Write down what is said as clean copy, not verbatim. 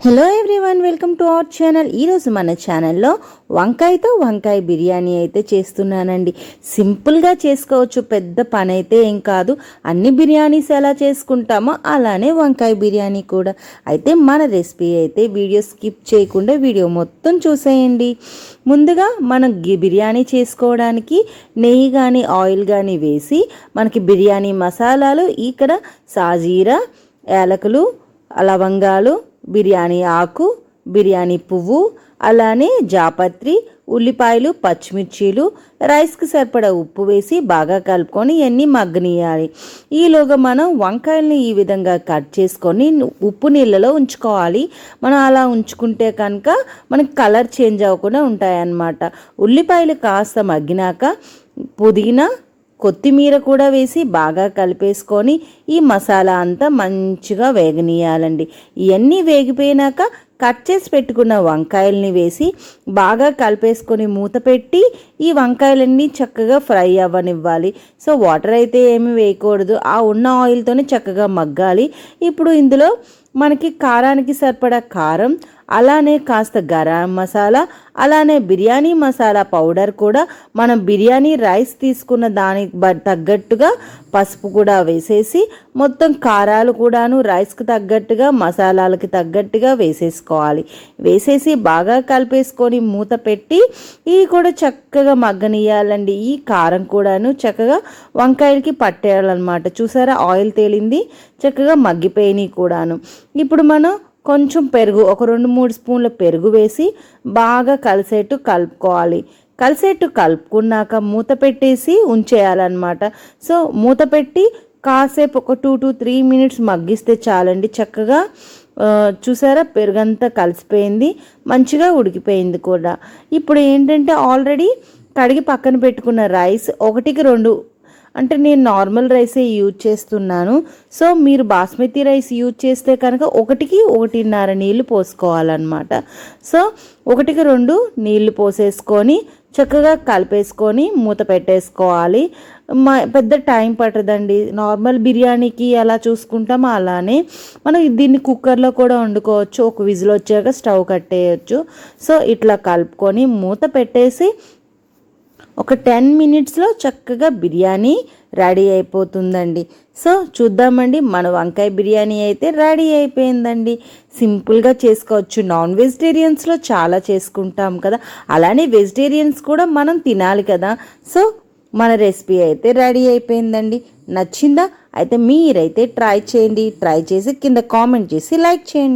Hello everyone, welcome to our channel. ఈరోజు మన ఛానల్లో వంకాయతో వంకాయ బిర్యానీ అయితే చేస్తున్నానండి. సింపుల్గా చేసుకోవచ్చు, పెద్ద పని అయితే ఏం కాదు. అన్ని బిర్యానీస్ ఎలా చేసుకుంటామో అలానే వంకాయ బిర్యానీ కూడా. అయితే మన రెసిపీ అయితే వీడియో స్కిప్ చేయకుండా వీడియో మొత్తం చూసేయండి. ముందుగా మనం బిర్యానీ చేసుకోవడానికి నెయ్యి కానీ ఆయిల్ కానీ వేసి మనకి బిర్యానీ మసాలాలు ఇక్కడ సాజీరా, యాలకులు, లవంగాలు, బిర్యానీ ఆకు, బిర్యానీ పువ్వు, అలానే జాపత్రి, ఉల్లిపాయలు, పచ్చిమిర్చీలు, రైస్కి సరిపడా ఉప్పు వేసి బాగా కలుపుకొని ఇవన్నీ మగ్గనియాలి. ఈలోగా మనం వంకాయల్ని ఈ విధంగా కట్ చేసుకొని ఉప్పు నీళ్ళలో ఉంచుకోవాలి. మనం అలా ఉంచుకుంటే కనుక మనకి కలర్ చేంజ్ అవ్వకుండా ఉంటాయన్నమాట. ఉల్లిపాయలు కాస్త మగ్గినాక పుదీనా, కొత్తిమీర కూడా వేసి బాగా కలిపేసుకొని ఈ మసాలా అంతా మంచిగా వేగనీయాలండి. ఇవన్నీ వేగిపోయినాక కట్ చేసి పెట్టుకున్న వంకాయల్ని వేసి బాగా కలిపేసుకొని మూత పెట్టి ఈ వంకాయలన్నీ చక్కగా ఫ్రై అవ్వనివ్వాలి. సో వాటర్ అయితే ఏమి వేయకూడదు, ఆ ఉన్న ఆయిల్తోనే చక్కగా మగ్గాలి. ఇప్పుడు ఇందులో మనకి కారానికి సరిపడా కారం, అలానే కాస్త గరం మసాలా, అలానే బిర్యానీ మసాలా పౌడర్ కూడా, మనం బిర్యానీ రైస్ తీసుకున్న దానికి తగ్గట్టుగా పసుపు కూడా వేసేసి మొత్తం కారాలు కూడాను రైస్కి తగ్గట్టుగా మసాలాలకి తగ్గట్టుగా వేసేసుకోవాలి. వేసేసి బాగా కలిపేసుకొని మూత పెట్టి ఇవి కూడా చక్కగా మగ్గనియాలండి. ఈ కారం కూడాను చక్కగా వంకాయలకి పట్టేయాలన్నమాట. చూసారా, ఆయిల్ తేలింది, చక్కగా మగ్గిపోయినాయి కూడాను. ఇప్పుడు మనం కొంచెం పెరుగు, ఒక 2-3 స్పూన్ల పెరుగు వేసి బాగా కలిసేట్టు కలుపుకోవాలి. కలిసేట్టు కలుపుకున్నాక మూత పెట్టేసి ఉంచేయాలన్నమాట. సో మూత పెట్టి కాసేపు ఒక 2 to 3 minutes మగ్గిస్తే చాలండి. చక్కగా చూసారా, పెరుగంతా కలిసిపోయింది, మంచిగా ఉడికిపోయింది కూడా. ఇప్పుడు ఏంటంటే ఆల్రెడీ కడిగి పక్కన పెట్టుకున్న రైస్ 1కి 2, అంటే నేను నార్మల్ రైసే యూజ్ చేస్తున్నాను. సో మీరు బాస్మతి రైస్ యూజ్ చేస్తే కనుక 1కి 1.5 నీళ్ళు పోసుకోవాలన్నమాట. సో 1కి 2 నీళ్ళు పోసేసుకొని చక్కగా కలిపేసుకొని మూత పెట్టేసుకోవాలి. పెద్ద టైం పట్టదండి. నార్మల్ బిర్యానీకి ఎలా చూసుకుంటామో అలానే మనం దీన్ని కుక్కర్లో కూడా వండుకోవచ్చు. ఒక విజిల్ వచ్చాక స్టవ్ కట్టేయచ్చు. సో ఇట్లా కలుపుకొని మూత పెట్టేసి ఒక 10 minutesలో చక్కగా బిర్యానీ రెడీ అయిపోతుందండి. సో చూద్దామండి, మన వంకాయ బిర్యానీ అయితే రెడీ అయిపోయిందండి. సింపుల్గా చేసుకోవచ్చు. నాన్ వెజిటేరియన్స్లో చాలా చేసుకుంటాం కదా, అలానే వెజిటేరియన్స్ కూడా మనం తినాలి కదా. సో మన రెసిపీ అయితే రెడీ అయిపోయిందండి. నచ్చిందా? అయితే మీరైతే ట్రై చేయండి. ట్రై చేసి కింద కామెంట్ చేసి లైక్ చేయండి.